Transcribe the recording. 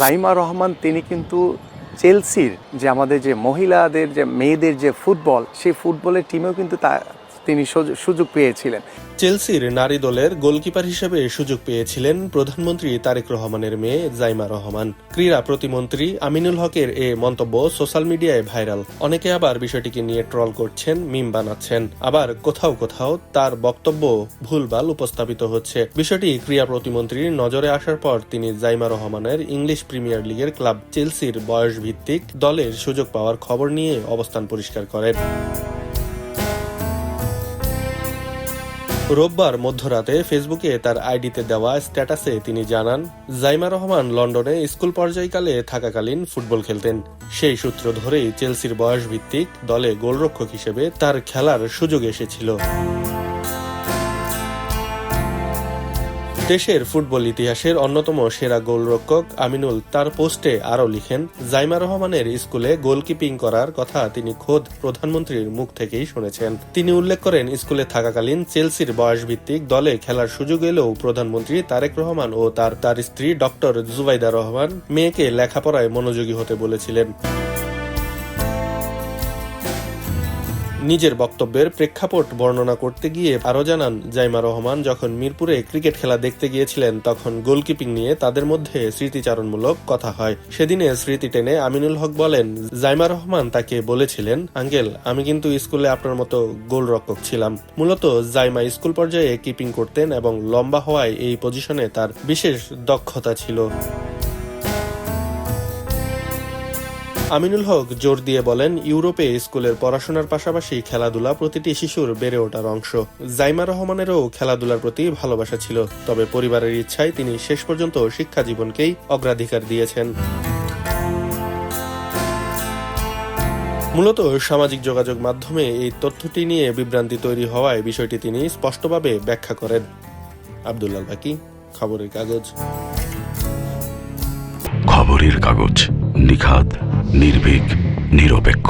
জাইমা রহমান তিনি কিন্তু চেলসির যে আমাদের যে মহিলাদের যে মেয়েদের যে ফুটবল, সেই ফুটবলের টিমেও কিন্তু তিনি সুযোগ পেয়েছিলেন। চেলসির নারী দলের গোলকিপার হিসেবে সুযোগ পেয়েছিলেন প্রধানমন্ত্রী তারেক রহমানের মেয়ে জাইমা রহমান। ক্রীড়া প্রতিমন্ত্রী আমিনুল হকের এ মন্তব্য সোশ্যাল মিডিয়ায় ভাইরাল। অনেকে আবার বিষয়টিকে নিয়ে ট্রল করছেন, মিম বানাচ্ছেন, আবার কোথাও কোথাও তার বক্তব্য ভুলভাল উপস্থাপিত হচ্ছে। বিষয়টি ক্রীড়া প্রতিমন্ত্রীর নজরে আসার পর তিনি জাইমা রহমানের ইংলিশ প্রিমিয়ার লিগের ক্লাব চেলসির বয়স ভিত্তিক দলের সুযোগ পাওয়ার খবর নিয়ে অবস্থান পরিষ্কার করেন। রোববার মধ্যরাতে ফেসবুকে তার আইডিতে দেওয়া স্ট্যাটাসে তিনি জানান, জাইমা রহমান লন্ডনে স্কুল পর্যায়কালে থাকাকালীন ফুটবল খেলতেন। সেই সূত্র ধরেই চেলসির বয়স ভিত্তিক দলে গোলরক্ষক হিসেবে তার খেলার সুযোগ এসেছিল। দেশের ফুটবল ইতিহাসের অন্যতম সেরা গোলরক্ষক আমিনুল তার পোস্টে আরও লিখেন, জাইমা রহমানের স্কুলে গোলকিপিং করার কথা তিনি খোদ প্রধানমন্ত্রীর মুখ থেকেই শুনেছেন। তিনি উল্লেখ করেন, স্কুলে থাকাকালীন চেলসির বয়সভিত্তিক দলে খেলার সুযোগ এলেও প্রধানমন্ত্রী তারেক রহমান ও তার স্ত্রী ডক্টর জুবাইদা রহমান মেয়েকে লেখাপড়ায় মনোযোগী হতে বলেছিলেন। নিজের বক্তব্যের প্রেক্ষাপট বর্ণনা করতে গিয়ে আরও জানান, জাইমা রহমান যখন মিরপুরে ক্রিকেট খেলা দেখতে গিয়েছিলেন তখন গোলকিপিং নিয়ে তাদের মধ্যে স্মৃতিচারণমূলক কথা হয়। সেদিনে স্মৃতি টেনে আমিনুল হক বলেন, জাইমা রহমান তাকে বলেছিলেন, আঙ্কেল আমি কিন্তু স্কুলে আপনার মতো গোলরক্ষক ছিলাম। মূলত জাইমা স্কুল পর্যায়ে কিপিং করতেন এবং লম্বা হওয়ায় এই পজিশনে তার বিশেষ দক্ষতা ছিল। আমিনুল হক জোর দিয়ে বলেন, ইউরোপে স্কুলের পড়াশোনার পাশাপাশি খেলাধুলা প্রতিটি শিশুর বেড়ে ওঠার অংশ। জাইমা রহমানেরও খেলাধুলার প্রতি ভালোবাসা ছিল, তবে পরিবারের ইচ্ছায় তিনি শেষ পর্যন্ত শিক্ষা জীবনকেই অগ্রাধিকার দিয়েছেন। মূলত সামাজিক যোগাযোগ মাধ্যমে এই তথ্যটি নিয়ে বিভ্রান্তি তৈরি হওয়ায় বিষয়টি তিনি স্পষ্টভাবে ব্যাখ্যা করেন। আব্দুল্লাহ বাকি, খবরের কাগজ। খবরের কাগজ, নিখাদ, নির্ভীক, নিরপেক্ষ।